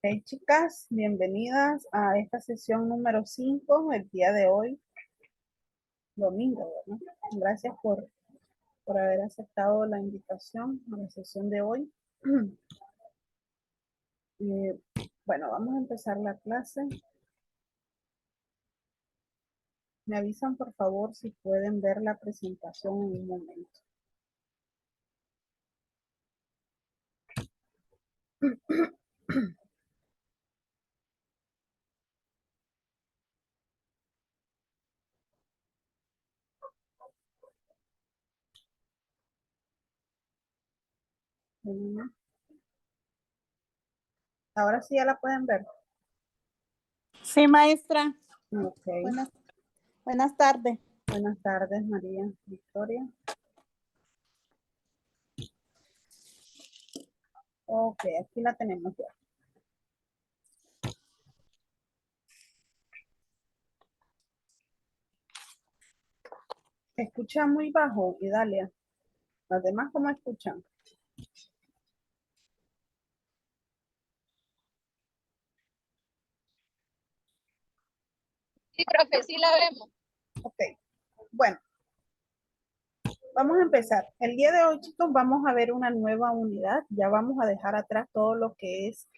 Hey chicas, bienvenidas a esta sesión número 5 el día de hoy, domingo, ¿verdad? Gracias por haber aceptado la invitación a la sesión de hoy. Eh, bueno, vamos a empezar la clase. Me avisan por favor si pueden ver la presentación en un momento. Ahora sí ya la pueden ver. Sí, maestra. Ok. Buenas tardes. Buenas tardes, María Victoria. Ok, aquí la tenemos ya. Escucha muy bajo, Idalia. Las demás, ¿cómo escuchan? Sí, profe, sí la vemos. Ok, bueno, vamos a empezar. El día de hoy, chicos, vamos a ver una nueva unidad. Ya vamos a dejar atrás todo lo que es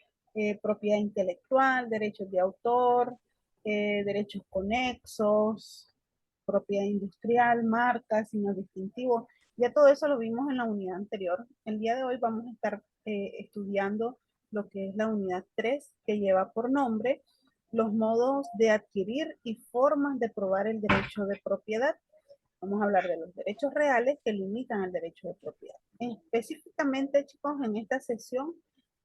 propiedad intelectual, derechos de autor, derechos conexos, propiedad industrial, marcas, signos distintivos. Ya todo eso lo vimos en la unidad anterior. El día de hoy vamos a estar estudiando lo que es la unidad 3, que lleva por nombre los modos de adquirir y formas de probar el derecho de propiedad. Vamos a hablar de los derechos reales que limitan el derecho de propiedad. Específicamente, chicos, en esta sesión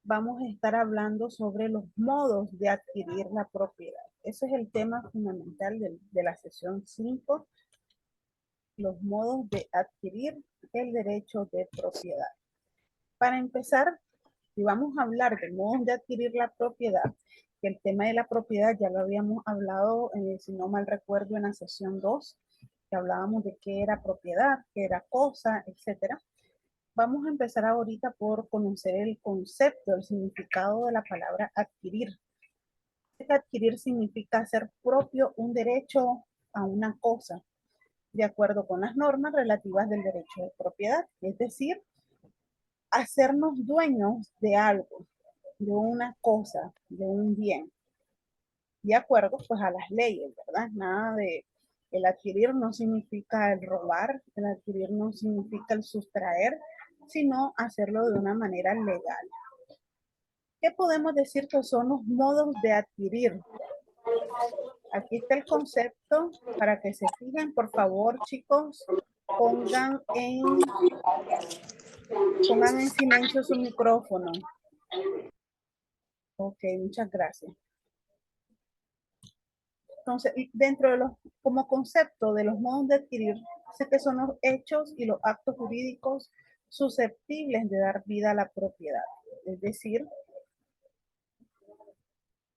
vamos a estar hablando sobre los modos de adquirir la propiedad. Ese es el tema fundamental de la sesión 5, los modos de adquirir el derecho de propiedad. Para empezar, si vamos a hablar de modos de adquirir la propiedad, que el tema de la propiedad ya lo habíamos hablado, si no mal recuerdo, en la sesión 2, que hablábamos de qué era propiedad, qué era cosa, etcétera. Vamos a empezar ahorita por conocer el concepto, el significado de la palabra adquirir. Adquirir significa hacer propio un derecho a una cosa, de acuerdo con las normas relativas del derecho de propiedad, es decir, hacernos dueños de algo, de una cosa, de un bien, de acuerdo pues a las leyes, ¿verdad? Nada de el adquirir no significa el robar, el adquirir no significa el sustraer, sino hacerlo de una manera legal. ¿Qué podemos decir que son los modos de adquirir? Aquí está el concepto para que se fijen, por favor, chicos, pongan en silencio su micrófono. Ok, muchas gracias. Entonces, dentro de los, como concepto de los modos de adquirir, sé que son los hechos y los actos jurídicos susceptibles de dar vida a la propiedad. Es decir,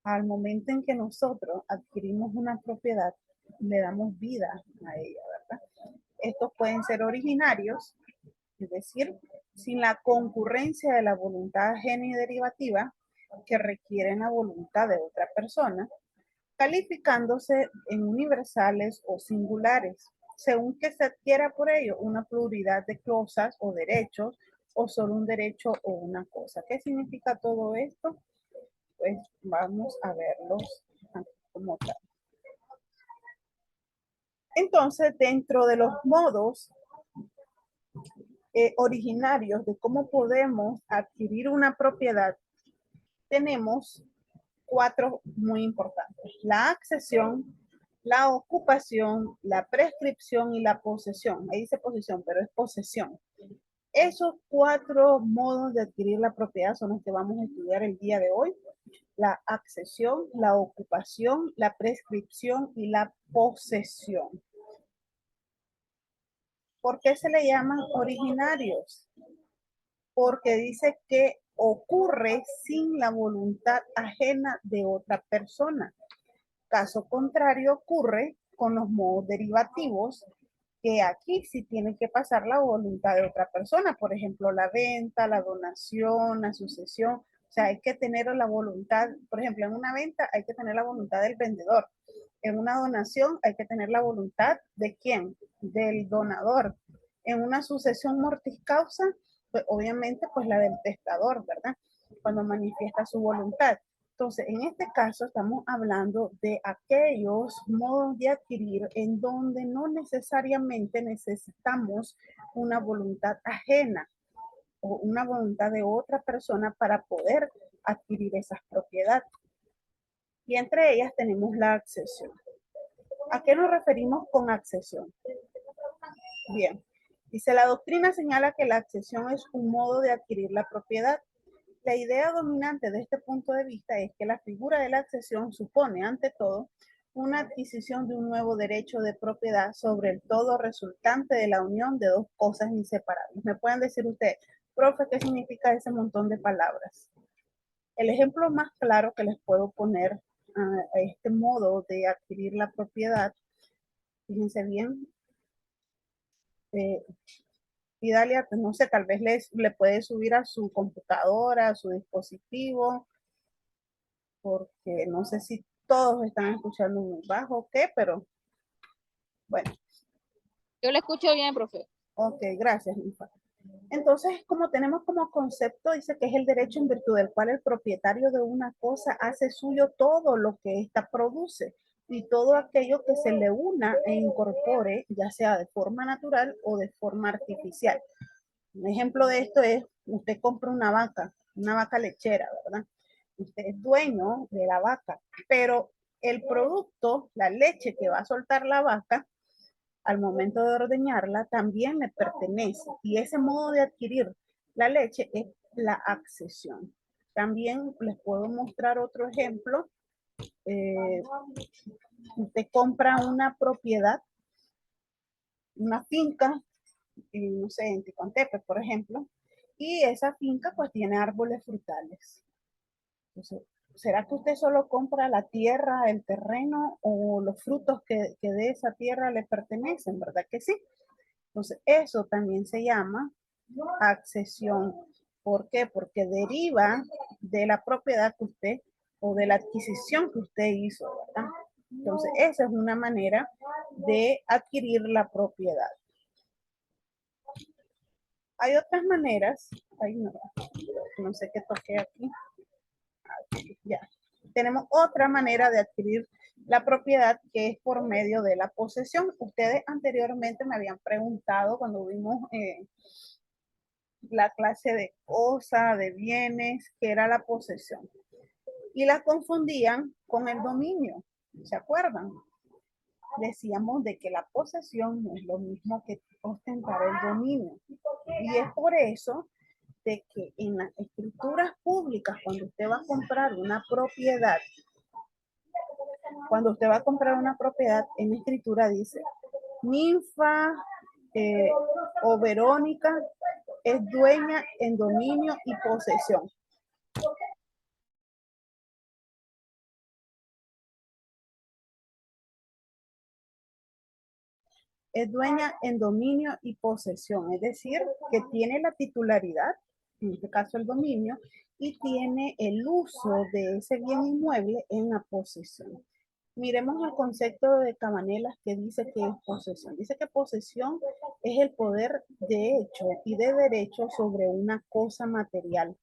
al momento en que nosotros adquirimos una propiedad, le damos vida a ella, ¿verdad? Estos pueden ser originarios, es decir, sin la concurrencia de la voluntad ajena y derivativa que requieren la voluntad de otra persona, calificándose en universales o singulares, según que se adquiera por ello una pluralidad de cosas o derechos, o solo un derecho o una cosa. ¿Qué significa todo esto? Pues vamos a verlos como tal. Entonces, dentro de los modos originarios de cómo podemos adquirir una propiedad, tenemos 4 muy importantes: la accesión, la ocupación, la prescripción y la posesión. Ahí dice posesión, pero es posesión. Esos 4 modos de adquirir la propiedad son los que vamos a estudiar el día de hoy: la accesión, la ocupación, la prescripción y la posesión. ¿Por qué se le llaman originarios? Porque dice que ocurre sin la voluntad ajena de otra persona. Caso contrario ocurre con los modos derivativos, que aquí sí tiene que pasar la voluntad de otra persona. Por ejemplo, la venta, la donación, la sucesión, O sea, hay que tener la voluntad, por ejemplo, en una venta hay que tener la voluntad del vendedor. En una donación hay que tener la voluntad de quién, del donador. En una sucesión mortis causa, pues obviamente pues la del testador, ¿verdad? Cuando manifiesta su voluntad. Entonces, en este caso estamos hablando de aquellos modos de adquirir en donde no necesariamente necesitamos una voluntad ajena o una voluntad de otra persona para poder adquirir esas propiedades. Y entre ellas tenemos la accesión. ¿A qué nos referimos con accesión? Bien, dice, la doctrina señala que la accesión es un modo de adquirir la propiedad. La idea dominante de este punto de vista es que la figura de la accesión supone, ante todo, una adquisición de un nuevo derecho de propiedad sobre el todo resultante de la unión de dos cosas inseparables. ¿Me pueden decir ustedes, profe, qué significa ese montón de palabras? El ejemplo más claro que les puedo poner a este modo de adquirir la propiedad, fíjense bien, y Dalia, no sé, tal vez le puede subir a su computadora, a su dispositivo, porque no sé si todos están escuchando muy bajo o qué, pero bueno. Yo le escucho bien, profe. Ok, gracias, Ninfa. Entonces, como tenemos como concepto, dice que es el derecho en virtud del cual el propietario de una cosa hace suyo todo lo que ésta produce y todo aquello que se le una e incorpore, ya sea de forma natural o de forma artificial. Un ejemplo de esto es, usted compra una vaca lechera, ¿verdad? Usted es dueño de la vaca, pero el producto, la leche que va a soltar la vaca, al momento de ordeñarla, también le pertenece. Y ese modo de adquirir la leche es la accesión. También les puedo mostrar otro ejemplo. Usted compra una propiedad, una finca, no sé, en Ticontepe, por ejemplo, y esa finca pues tiene árboles frutales. Entonces, ¿será que usted solo compra la tierra, el terreno o los frutos que de esa tierra le pertenecen? ¿Verdad que sí? Entonces, eso también se llama accesión. ¿Por qué? Porque deriva de la propiedad que usted o de la adquisición que usted hizo, ¿verdad? Entonces, esa es una manera de adquirir la propiedad. Hay otras maneras, ay no sé qué toqué aquí, ya. Tenemos otra manera de adquirir la propiedad que es por medio de la posesión. Ustedes anteriormente me habían preguntado cuando vimos la clase de cosas, de bienes, que era la posesión. Y la confundían con el dominio. ¿Se acuerdan? Decíamos de que la posesión no es lo mismo que ostentar el dominio. Y es por eso de que en las escrituras públicas, cuando usted va a comprar una propiedad, en la escritura dice, Ninfa o Verónica es dueña en dominio y posesión. Es dueña en dominio y posesión, es decir, que tiene la titularidad, en este caso el dominio, y tiene el uso de ese bien inmueble en la posesión. Miremos el concepto de Cabanelas que dice que es posesión. Dice que posesión es el poder de hecho y de derecho sobre una cosa material,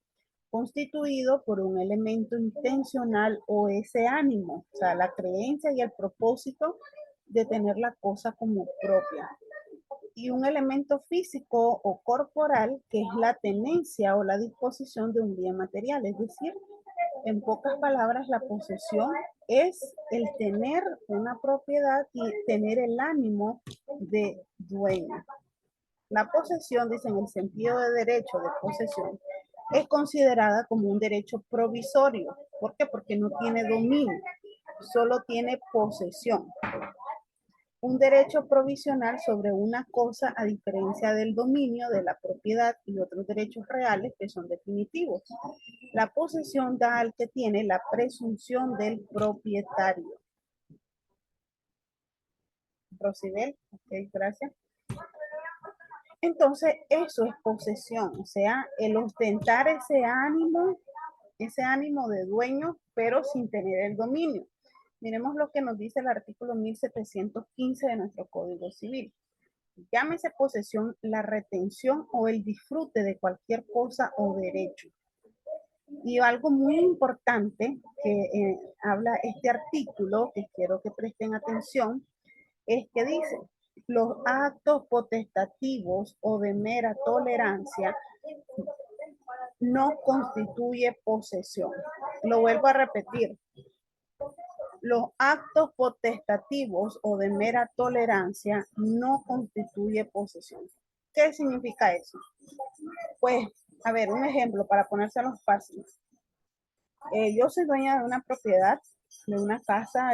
constituido por un elemento intencional o ese ánimo, o sea, la creencia y el propósito de tener la cosa como propia. Y un elemento físico o corporal que es la tenencia o la disposición de un bien material, es decir, en pocas palabras, la posesión es el tener una propiedad y tener el ánimo de dueño. La posesión, dice en el sentido de derecho de posesión, es considerada como un derecho provisorio. ¿Por qué? Porque no tiene dominio, solo tiene posesión. Un derecho provisional sobre una cosa a diferencia del dominio, de la propiedad y otros derechos reales que son definitivos. La posesión da al que tiene la presunción del propietario. Rosibel, ok, gracias. Entonces, eso es posesión, o sea, el ostentar ese ánimo ese ánimo de dueño, pero sin tener el dominio. Miremos lo que nos dice el artículo 1715 de nuestro Código Civil. Llámese posesión la retención o el disfrute de cualquier cosa o derecho. Y algo muy importante que habla este artículo, que quiero que presten atención, es que dice, los actos potestativos o de mera tolerancia no constituye posesión. Lo vuelvo a repetir. Los actos potestativos o de mera tolerancia no constituye posesión. ¿Qué significa eso? Pues, a ver, un ejemplo para ponérselos fáciles. Yo soy dueña de una propiedad, de una casa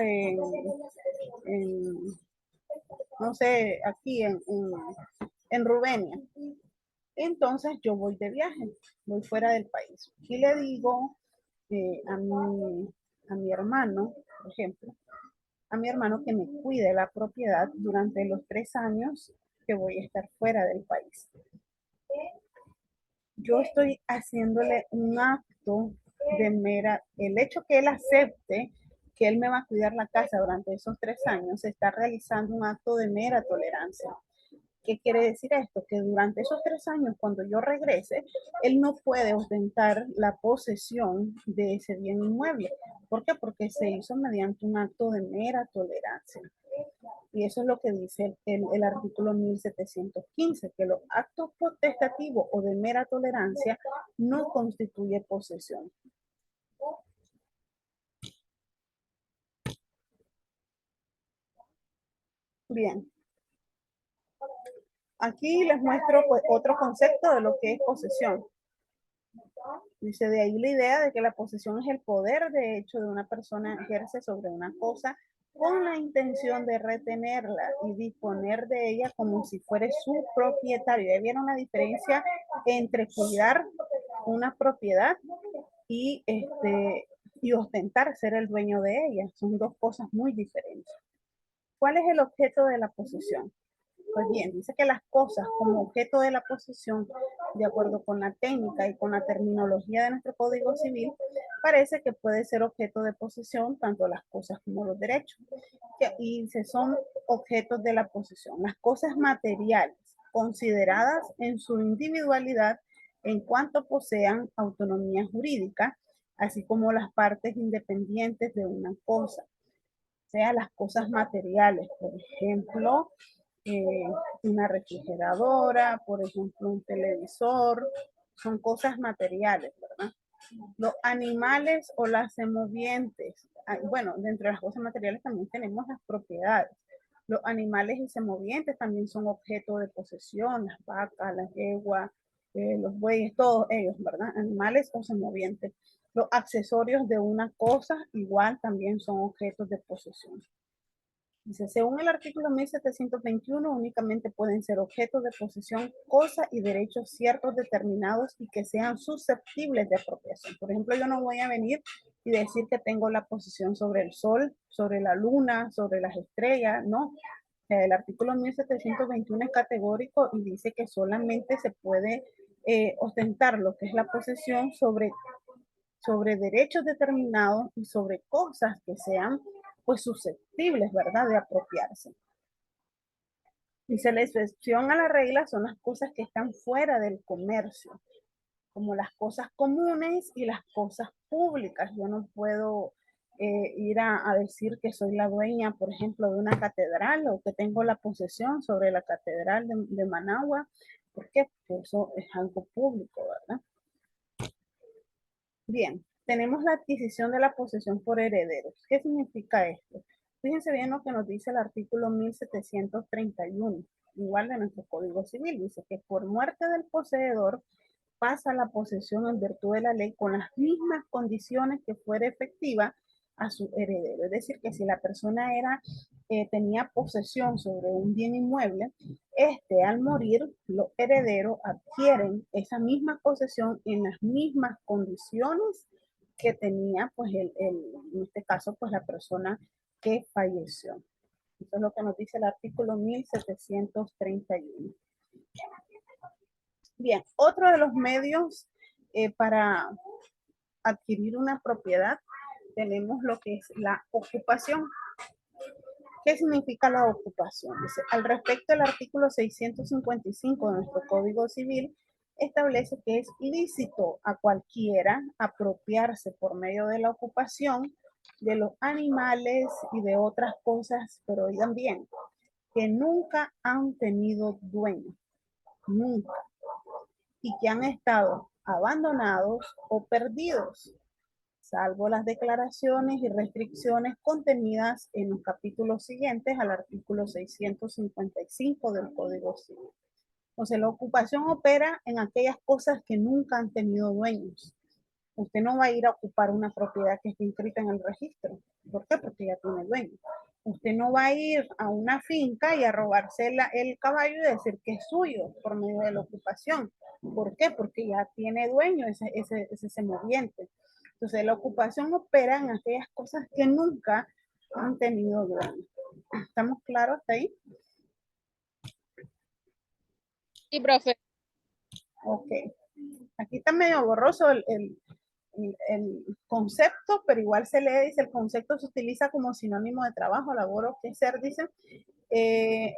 no sé, aquí en Rubenia. Entonces yo voy de viaje, voy fuera del país. Y le digo a mi hermano, por ejemplo, a mi hermano que me cuide la propiedad durante los 3 años que voy a estar fuera del país. Yo estoy haciéndole un acto de mera, el hecho que él acepte que él me va a cuidar la casa durante esos 3 años, se está realizando un acto de mera tolerancia. ¿Qué quiere decir esto? Que durante esos 3 años, cuando yo regrese, él no puede ostentar la posesión de ese bien inmueble. ¿Por qué? Porque se hizo mediante un acto de mera tolerancia. Y eso es lo que dice el artículo 1715, que los actos potestativos o de mera tolerancia no constituye posesión. Bien. Aquí les muestro pues, otro concepto de lo que es posesión. Dice, de ahí la idea de que la posesión es el poder de hecho de una persona ejerce sobre una cosa con la intención de retenerla y disponer de ella como si fuera su propietario. Ahí viene una diferencia entre cuidar una propiedad y, y ostentar ser el dueño de ella. Son dos cosas muy diferentes. ¿Cuál es el objeto de la posesión? Pues bien, dice que las cosas como objeto de la posesión, de acuerdo con la técnica y con la terminología de nuestro Código Civil, parece que puede ser objeto de posesión tanto las cosas como los derechos. Y se son objetos de la posesión. Las cosas materiales, consideradas en su individualidad en cuanto posean autonomía jurídica, así como las partes independientes de una cosa. O sea, las cosas materiales, por ejemplo, una refrigeradora, por ejemplo, un televisor, son cosas materiales, ¿verdad? Los animales o las semovientes, bueno, dentro de las cosas materiales también tenemos las propiedades. Los animales y semovientes también son objeto de posesión, las vacas, las yeguas, los bueyes, todos ellos, ¿verdad? Animales o semovientes. Los accesorios de una cosa igual también son objetos de posesión. Dice, según el artículo 1721, únicamente pueden ser objetos de posesión, cosas y derechos ciertos determinados y que sean susceptibles de apropiación. Por ejemplo, yo no voy a venir y decir que tengo la posesión sobre el sol, sobre la luna, sobre las estrellas, no. El artículo 1721 es categórico y dice que solamente se puede ostentar lo que es la posesión sobre derechos determinados y sobre cosas que sean pues susceptibles, ¿verdad?, de apropiarse. Dice, la excepción a la regla son las cosas que están fuera del comercio, como las cosas comunes y las cosas públicas. Yo no puedo ir a decir que soy la dueña, por ejemplo, de una catedral o que tengo la posesión sobre la catedral de Managua. ¿Por qué? Porque eso es algo público, ¿verdad? Bien, tenemos la adquisición de la posesión por herederos. ¿Qué significa esto? Fíjense bien lo que nos dice el artículo 1731, igual de nuestro Código Civil. Dice que por muerte del poseedor pasa la posesión en virtud de la ley con las mismas condiciones que fuera efectiva a su heredero. Es decir, que si la persona tenía posesión sobre un bien inmueble, al morir, los herederos adquieren esa misma posesión en las mismas condiciones que tenía, pues, en este caso, pues, la persona que falleció. Eso es lo que nos dice el artículo 1731. Bien, otro de los medios para adquirir una propiedad, tenemos lo que es la ocupación. ¿Qué significa la ocupación? Dice, al respecto, el artículo 655 de nuestro Código Civil establece que es lícito a cualquiera apropiarse por medio de la ocupación de los animales y de otras cosas, pero oigan bien, que nunca han tenido dueño, nunca, y que han estado abandonados o perdidos, salvo las declaraciones y restricciones contenidas en los capítulos siguientes al artículo 655 del Código Civil. Entonces, la ocupación opera en aquellas cosas que nunca han tenido dueños. Usted no va a ir a ocupar una propiedad que esté inscrita en el registro. ¿Por qué? Porque ya tiene dueño. Usted no va a ir a una finca y a robarse el caballo y decir que es suyo por medio de la ocupación. ¿Por qué? Porque ya tiene dueño ese semoviente. Entonces, la ocupación opera en aquellas cosas que nunca han tenido dueño. ¿Estamos claros hasta ahí? Sí, profe. Ok. Aquí está medio borroso el concepto, pero igual se lee, dice, el concepto se utiliza como sinónimo de trabajo, labor o quehacer, dicen,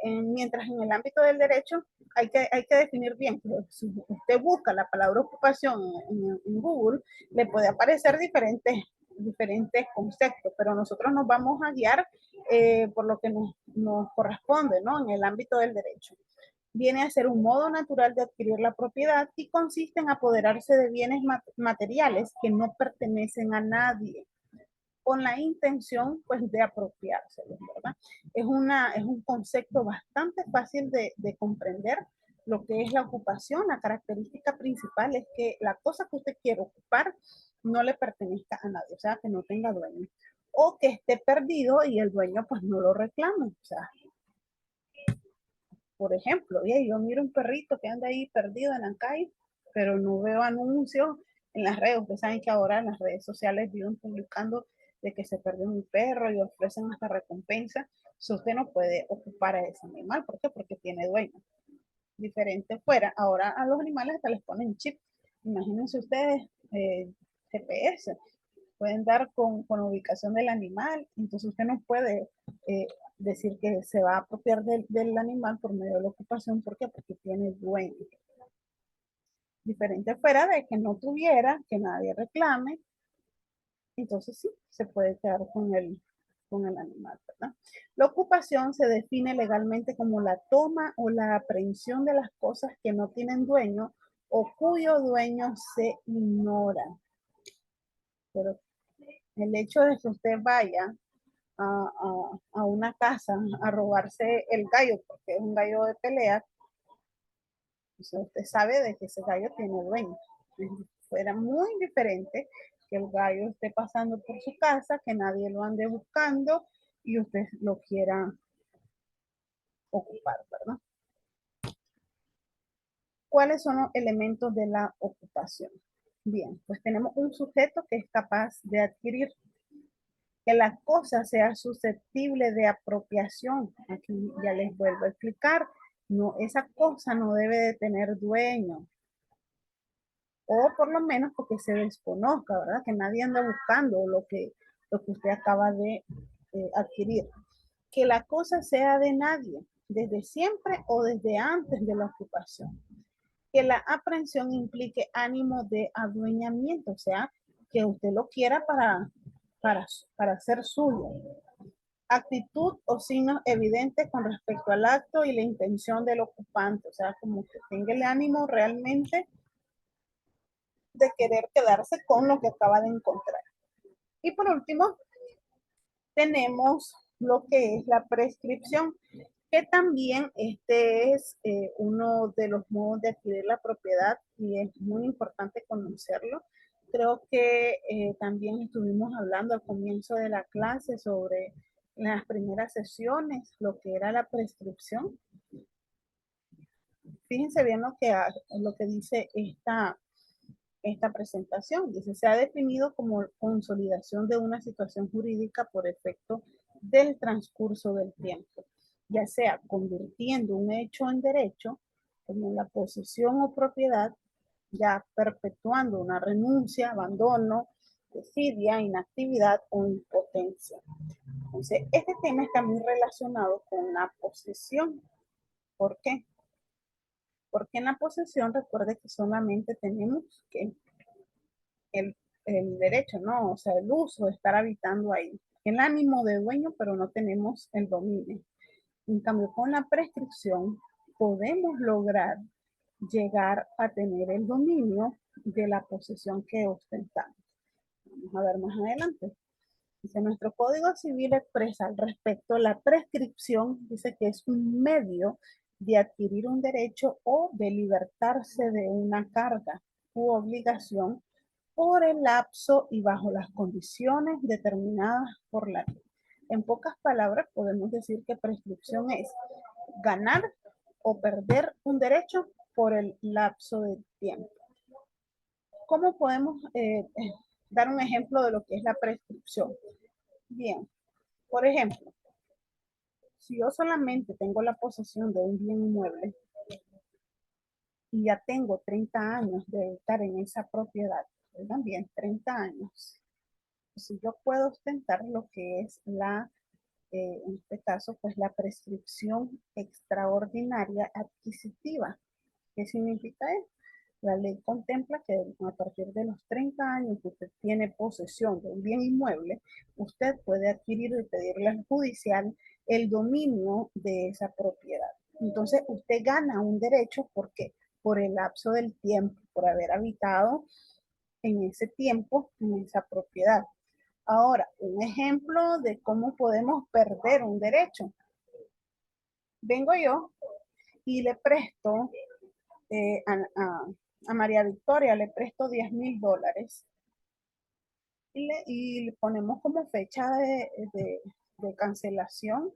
mientras en el ámbito del derecho hay que definir bien. Si usted busca la palabra ocupación en Google, le puede aparecer diferentes conceptos, pero nosotros nos vamos a guiar por lo que nos corresponde, ¿no? En el ámbito del derecho. Viene a ser un modo natural de adquirir la propiedad y consiste en apoderarse de bienes materiales que no pertenecen a nadie, con la intención pues de apropiárselos, ¿verdad? Es un concepto bastante fácil de comprender lo que es la ocupación. La característica principal es que la cosa que usted quiere ocupar no le pertenezca a nadie, o sea, que no tenga dueño, o que esté perdido y el dueño pues no lo reclame, o sea, por ejemplo, yo miro un perrito que anda ahí perdido en la calle, pero no veo anuncios en las redes. Ustedes saben que ahora en las redes sociales viven publicando de que se perdió un perro y ofrecen hasta recompensa. Si usted no puede ocupar a ese animal, ¿por qué? Porque tiene dueño. Diferente fuera, ahora a los animales hasta les ponen chip. Imagínense ustedes GPS, pueden dar con la ubicación del animal, entonces usted no puede decir que se va a apropiar del animal por medio de la ocupación. ¿Por qué? Porque tiene dueño. Diferente fuera de que no tuviera, que nadie reclame, entonces sí, se puede quedar con el animal, ¿verdad? La ocupación se define legalmente como la toma o la aprehensión de las cosas que no tienen dueño o cuyo dueño se ignora. Pero el hecho de que usted vaya a una casa a robarse el gallo, porque es un gallo de pelea, entonces usted sabe de que ese gallo tiene dueño. Fuera muy diferente que el gallo esté pasando por su casa, que nadie lo ande buscando y usted lo quiera ocupar, ¿verdad? ¿Cuáles son los elementos de la ocupación? Bien, pues tenemos un sujeto que es capaz de adquirir, que la cosa sea susceptible de apropiación. Aquí ya les vuelvo a explicar, no, esa cosa no debe de tener dueño, o por lo menos porque se desconozca, ¿verdad? Que nadie anda buscando lo que usted acaba de adquirir. Que la cosa sea de nadie, desde siempre o desde antes de la ocupación. Que la aprehensión implique ánimo de adueñamiento, o sea, que usted lo quiera para ser suyo. Actitud o signos evidentes con respecto al acto y la intención del ocupante, o sea, como que tenga el ánimo realmente de querer quedarse con lo que acaba de encontrar. Y por último, tenemos lo que es la prescripción, que también este es uno de los modos de adquirir la propiedad y es muy importante conocerlo. Creo que también estuvimos hablando al comienzo de la clase sobre las primeras sesiones, lo que era la prescripción. Fíjense bien lo que dice esta presentación. Dice, se ha definido como consolidación de una situación jurídica por efecto del transcurso del tiempo, ya sea convirtiendo un hecho en derecho, como la posesión o propiedad, ya perpetuando una renuncia, abandono, desidia, inactividad o impotencia. Entonces, este tema está muy relacionado con la posesión. ¿Por qué? Porque en la posesión, recuerde que solamente tenemos que el derecho, ¿no? O sea, el uso de estar habitando ahí. El ánimo de dueño, pero no tenemos el dominio. En cambio, con la prescripción podemos lograr llegar a tener el dominio de la posesión que ostentamos. Vamos a ver más adelante. Dice, nuestro Código Civil expresa al respecto la prescripción, dice que es un medio de adquirir un derecho o de libertarse de una carga u obligación por el lapso y bajo las condiciones determinadas por la ley. En pocas palabras, podemos decir que prescripción es ganar o perder un derecho por el lapso de tiempo. ¿Cómo podemos dar un ejemplo de lo que es la prescripción? Bien, por ejemplo, si yo solamente tengo la posesión de un bien inmueble y ya tengo 30 años de estar en esa propiedad, también 30 años, si yo puedo ostentar lo que es en este caso, pues la prescripción extraordinaria adquisitiva. ¿Qué significa eso? La ley contempla que a partir de los 30 años que usted tiene posesión de un bien inmueble, usted puede adquirir y pedirle al judicial el dominio de esa propiedad. Entonces, usted gana un derecho porque por el lapso del tiempo, por haber habitado en ese tiempo en esa propiedad. Ahora, un ejemplo de cómo podemos perder un derecho. Vengo yo y le presto a María Victoria, le presto $10,000 y le ponemos como fecha de cancelación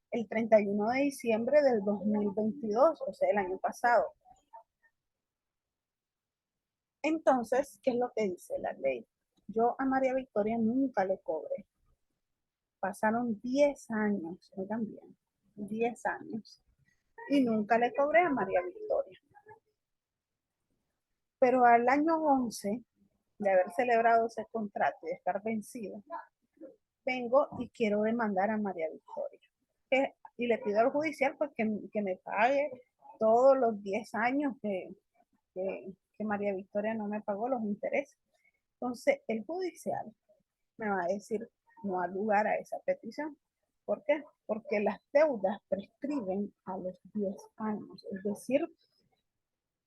el 31 de diciembre del 2022, o sea, el año pasado. Entonces, ¿qué es lo que dice la ley? Yo a María Victoria nunca le cobré. Pasaron 10 años, oigan bien, 10 años, y nunca le cobré a María Victoria. Pero al año 11 de haber celebrado ese contrato y de estar vencido, vengo y quiero demandar a María Victoria. Y le pido al judicial pues, que me pague todos los 10 años que María Victoria no me pagó los intereses. Entonces, el judicial me va a decir no al lugar a esa petición. ¿Por qué? Porque las deudas prescriben a los 10 años. Es decir,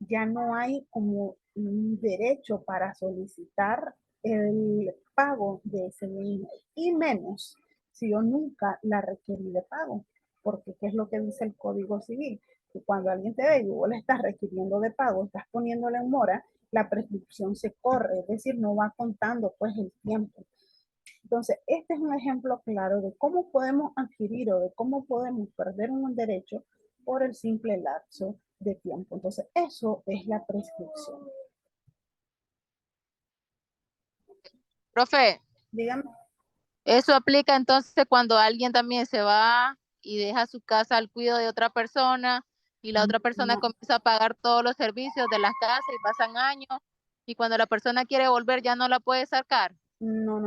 ya no hay como un derecho para solicitar el pago de ese dinero. Y menos si yo nunca la requerí de pago. Porque ¿qué es lo que dice el Código Civil? Que cuando alguien te debe y vos le estás requiriendo de pago, estás poniéndole en mora, la prescripción se corre, es decir, no va contando pues el tiempo. Entonces, este es un ejemplo claro de cómo podemos adquirir o de cómo podemos perder un derecho por el simple lapso de tiempo. Entonces, eso es la prescripción. Profe, Dígame. eso aplica entonces cuando alguien también se va y deja su casa al cuidado de otra persona y la otra persona No, comienza a pagar todos los servicios de las casas y pasan años y cuando la persona quiere volver ya no la puede sacar. no.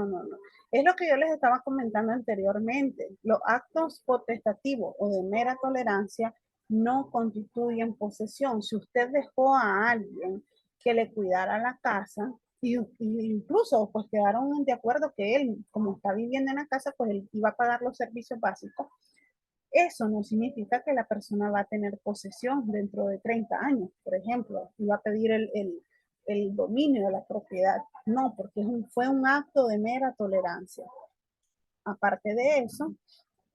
Es lo que yo les estaba comentando anteriormente. Los actos potestativos o de mera tolerancia no constituyen posesión. Si usted dejó a alguien que le cuidara la casa, y incluso pues quedaron de acuerdo que él, como está viviendo en la casa, pues él iba a pagar los servicios básicos, eso no significa que la persona va a tener posesión dentro de 30 años, por ejemplo, y va a pedir el dominio de la propiedad. No, porque fue un acto de mera tolerancia. Aparte de eso,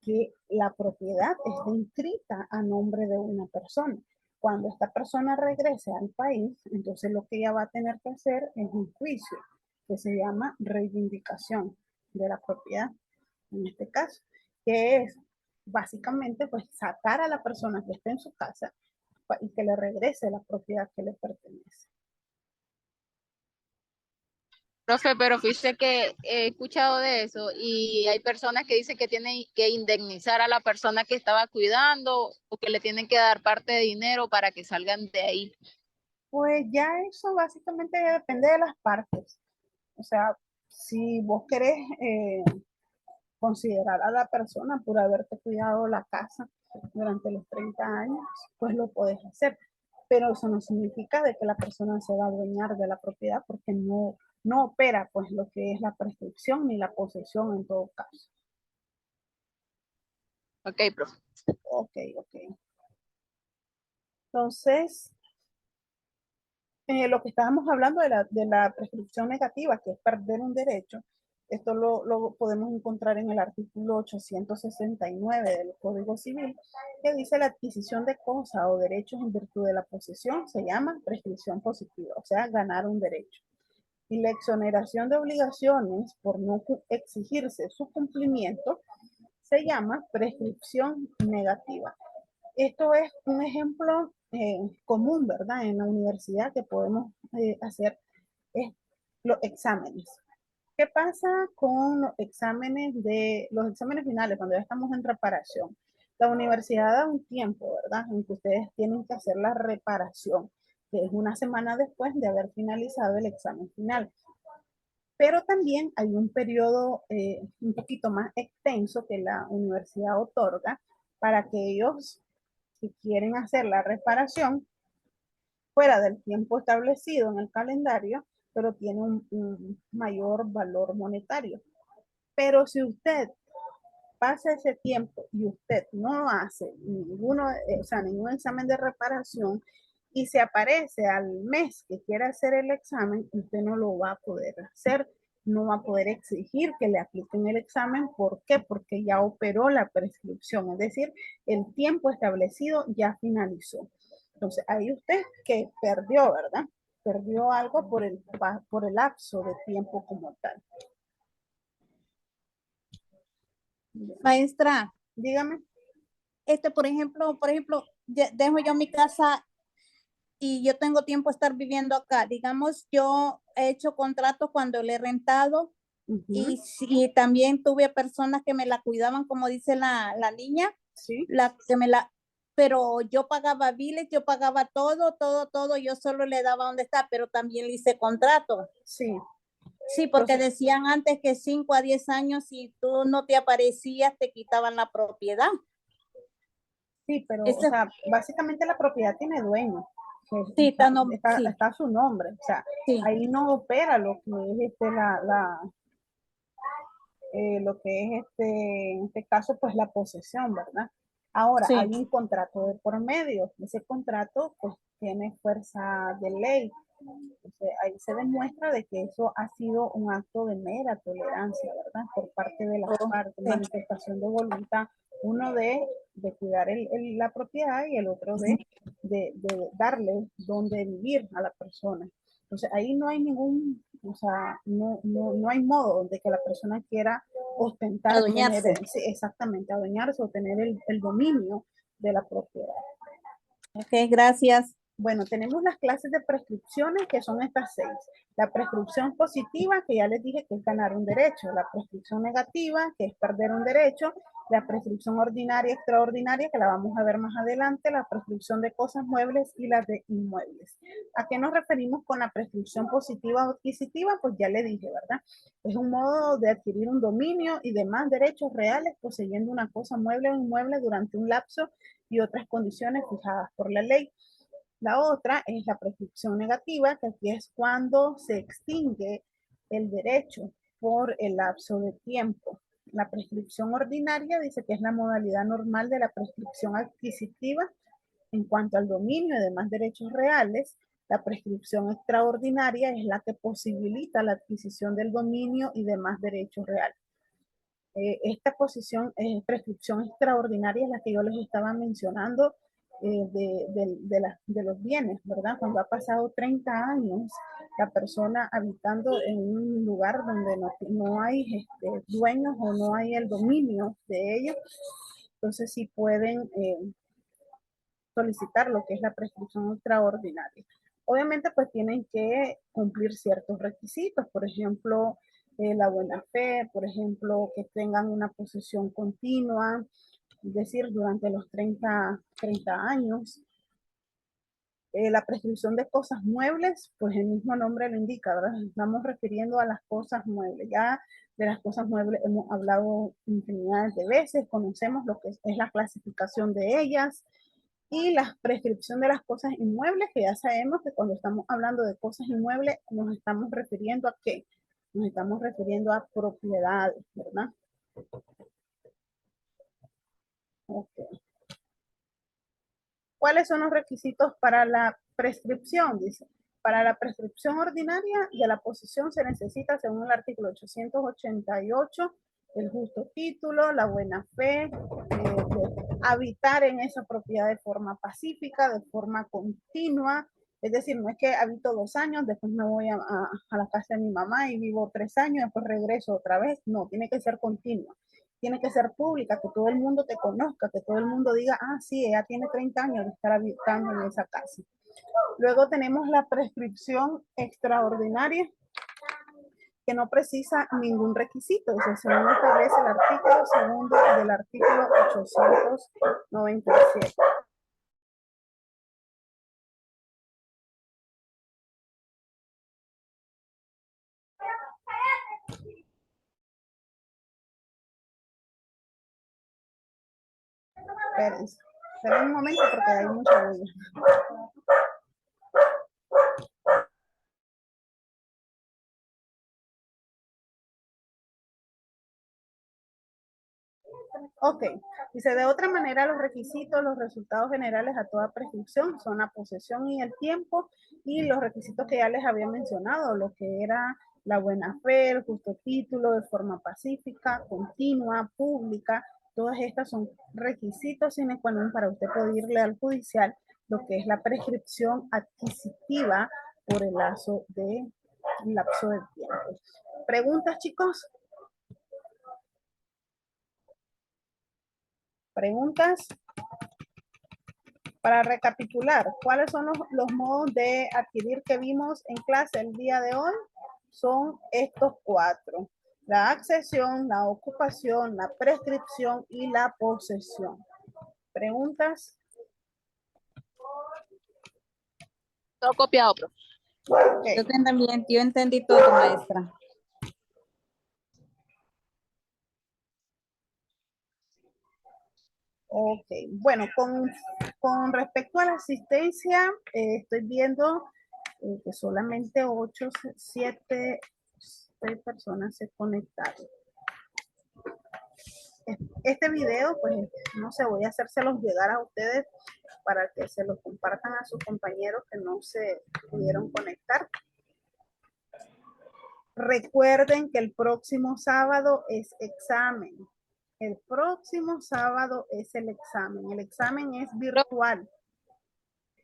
que la propiedad está inscrita a nombre de una persona. Cuando esta persona regrese al país, entonces lo que ella va a tener que hacer es un juicio que se llama reivindicación de la propiedad, en este caso, que es básicamente pues sacar a la persona que está en su casa y que le regrese la propiedad que le pertenece. Profe, pero fíjese que he escuchado de eso y hay personas que dicen que tienen que indemnizar a la persona que estaba cuidando o que le tienen que dar parte de dinero para que salgan de ahí. Pues ya eso básicamente depende de las partes. O sea, si vos querés considerar a la persona por haberte cuidado la casa durante los 30 años, pues lo podés hacer. Pero eso no significa de que la persona se va a adueñar de la propiedad porque no opera pues lo que es la prescripción ni la posesión en todo caso. Ok, profe. Ok. Entonces, lo que estábamos hablando de la prescripción negativa, que es perder un derecho, esto lo podemos encontrar en el artículo 869 del Código Civil, que dice la adquisición de cosas o derechos en virtud de la posesión se llama prescripción positiva, o sea, ganar un derecho. Y la exoneración de obligaciones por no exigirse su cumplimiento se llama prescripción negativa. Esto es un ejemplo común, ¿verdad? En la universidad que podemos hacer es los exámenes. ¿Qué pasa con los exámenes finales cuando ya estamos en reparación? La universidad da un tiempo, ¿verdad? En que ustedes tienen que hacer la reparación, que es una semana después de haber finalizado el examen final. Pero también hay un periodo un poquito más extenso que la universidad otorga para que ellos, si quieren hacer la reparación, fuera del tiempo establecido en el calendario, pero tiene un mayor valor monetario. Pero si usted pasa ese tiempo y usted no hace ningún examen de reparación y se aparece al mes que quiere hacer el examen, usted no lo va a poder hacer, no va a poder exigir que le apliquen el examen. ¿Por qué? Porque ya operó la prescripción, es decir, el tiempo establecido ya finalizó. Entonces, ahí usted que perdió, ¿verdad? Perdió algo por el lapso de tiempo como tal. Maestra, Dígame. por ejemplo, dejo yo mi casa y yo tengo tiempo de estar viviendo acá. Digamos, yo he hecho contratos cuando le he rentado y también tuve personas que me la cuidaban, como dice la niña, Sí. Pero yo pagaba biles, yo pagaba todo, yo solo le daba donde está, pero también le hice contrato. Sí. Sí, porque decían antes que 5 a 10 años, si tú no te aparecías, te quitaban la propiedad. Sí, pero, o sea, básicamente la propiedad tiene dueño. Sí, está su nombre. O sea, sí. ahí no opera lo que es lo que es en este caso, pues la posesión, ¿verdad? Ahora, Sí. hay un contrato de por medio. Ese contrato, pues, tiene fuerza de ley. Entonces, ahí se demuestra de que eso ha sido un acto de mera tolerancia, ¿verdad? Por parte de las partes, manifestación de voluntad, uno de cuidar la propiedad y el otro de darle donde vivir a la persona. Entonces, ahí no hay o sea, no hay modo de que la persona quiera ostentar, Adueñarse. sí, exactamente, adueñarse o tener el dominio de la propiedad. Ok, gracias. Bueno, tenemos las clases de prescripciones, que son estas 6. La prescripción positiva, que ya les dije que es ganar un derecho. La prescripción negativa, que es perder un derecho. La prescripción ordinaria, extraordinaria, que la vamos a ver más adelante. La prescripción de cosas muebles y las de inmuebles. ¿A qué nos referimos con la prescripción positiva o adquisitiva? Pues ya le dije, ¿verdad? Es un modo de adquirir un dominio y demás derechos reales poseyendo una cosa mueble o inmueble durante un lapso y otras condiciones fijadas por la ley. La otra es la prescripción negativa, que aquí es cuando se extingue el derecho por el lapso de tiempo. La prescripción ordinaria dice que es la modalidad normal de la prescripción adquisitiva en cuanto al dominio y demás derechos reales. La prescripción extraordinaria es la que posibilita la adquisición del dominio y demás derechos reales. Esta prescripción extraordinaria es la que yo les estaba mencionando de los bienes, ¿verdad? Cuando ha pasado 30 años la persona habitando en un lugar donde no hay dueños o no hay el dominio de ellos, entonces sí pueden solicitar lo que es la prescripción extraordinaria. Obviamente pues tienen que cumplir ciertos requisitos, por ejemplo, la buena fe, por ejemplo, que tengan una posesión continua, es decir, durante los 30 años, La prescripción de cosas muebles, pues el mismo nombre lo indica, ¿verdad? Nos estamos refiriendo a las cosas muebles. Ya de las cosas muebles hemos hablado infinidad de veces, conocemos lo que es la clasificación de ellas y la prescripción de las cosas inmuebles, que ya sabemos que cuando estamos hablando de cosas inmuebles nos estamos refiriendo a qué? Nos estamos refiriendo a propiedades, ¿verdad? Okay. ¿Cuáles son los requisitos para la prescripción? Dice, para la prescripción ordinaria de la posesión se necesita, según el artículo 888, el justo título, la buena fe, habitar en esa propiedad de forma pacífica, de forma continua. Es decir, no es que habito 2 años, después me voy a la casa de mi mamá y vivo 3 años, después regreso otra vez. No, tiene que ser continua. Tiene que ser pública, que todo el mundo te conozca, que todo el mundo diga, ah, sí, ella tiene 30 años de estar habitando en esa casa. Luego tenemos la prescripción extraordinaria, que no precisa ningún requisito, eso según lo establece el artículo segundo del artículo 897. Espérense, esperen un momento porque hay mucha bulla. Ok, dice, de otra manera los requisitos, los resultados generales a toda prescripción son la posesión y el tiempo, y los requisitos que ya les había mencionado, lo que era la buena fe, el justo título, de forma pacífica, continua, pública. Todas estas son requisitos sine qua non para usted poder irle al judicial lo que es la prescripción adquisitiva por el lapso de tiempo. ¿Preguntas, chicos? ¿Preguntas? Para recapitular, ¿cuáles son los modos de adquirir que vimos en clase el día de hoy? Son estos 4. La accesión, la ocupación, la prescripción y la posesión. ¿Preguntas? Todo copiado, profe. Okay. Yo entendí todo, maestra. Ok, bueno, con respecto a la asistencia, estoy viendo que solamente 8, 7 personas se conectaron. Este video, pues, no sé, voy a hacérselos llegar a ustedes para que se los compartan a sus compañeros que no se pudieron conectar. Recuerden que el próximo sábado es examen. El próximo sábado es el examen. El examen es virtual.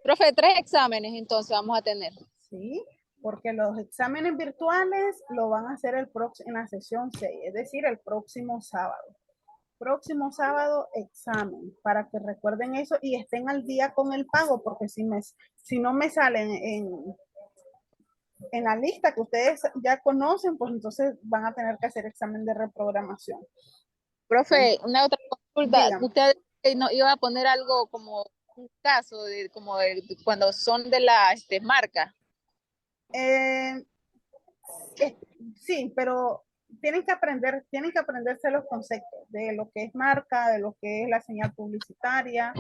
Profe, 3 exámenes entonces vamos a tener. Sí, porque los exámenes virtuales lo van a hacer en la sesión 6, es decir, el próximo sábado. Próximo sábado, examen, para que recuerden eso y estén al día con el pago, porque si no me salen en la lista que ustedes ya conocen, pues entonces van a tener que hacer examen de reprogramación. Profe, una otra consulta. Dígame. Usted no iba a poner algo como un caso de como de cuando son de la marca. Sí, pero tienen que aprenderse los conceptos de lo que es marca, de lo que es la señal publicitaria,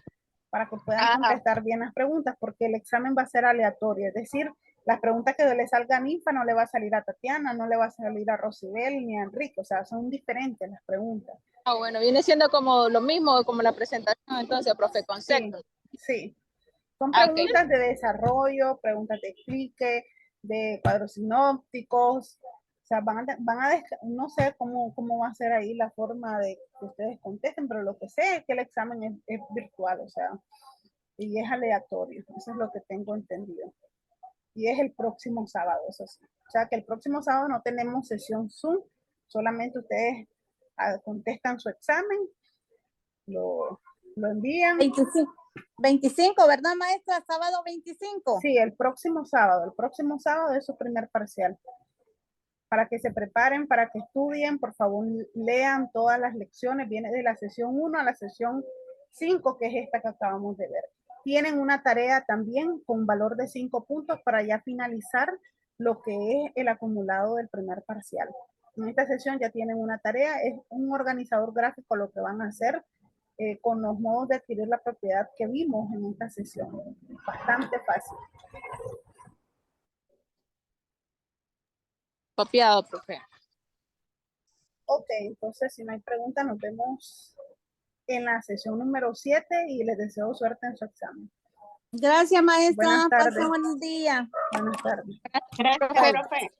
para que puedan contestar bien las preguntas, porque el examen va a ser aleatorio, es decir, las preguntas que le salga a Ninfa no le va a salir a Tatiana, no le va a salir a Rosibel ni a Enrique, o sea, son diferentes las preguntas. Ah, bueno, viene siendo como lo mismo, como la presentación, entonces, profe, concepto. Sí, sí. Son preguntas de desarrollo, preguntas de clique, de cuadros sinópticos, o sea, no sé cómo va a ser ahí la forma de que ustedes contesten, pero lo que sé es que el examen es virtual, o sea, y es aleatorio, eso es lo que tengo entendido. Y es el próximo sábado, eso sí. O sea, que el próximo sábado no tenemos sesión Zoom, solamente ustedes contestan su examen, lo envían. 25, ¿verdad, maestra? Sábado 25. Sí, el próximo sábado es su primer parcial. Para que se preparen, para que estudien, por favor, lean todas las lecciones, viene de la sesión 1 a la sesión 5, que es esta que acabamos de ver. tienen una tarea también con valor de 5 puntos para ya finalizar lo que es el acumulado del primer parcial. En esta sesión ya tienen una tarea, es un organizador gráfico lo que van a hacer con los modos de adquirir la propiedad que vimos en esta sesión. Bastante fácil. Copiado, profe. Ok, entonces si no hay preguntas, nos vemos en la sesión número 7 y les deseo suerte en su examen. Gracias, maestra. Buenas tardes. Pase buen día. Buenas tardes. Gracias, profe.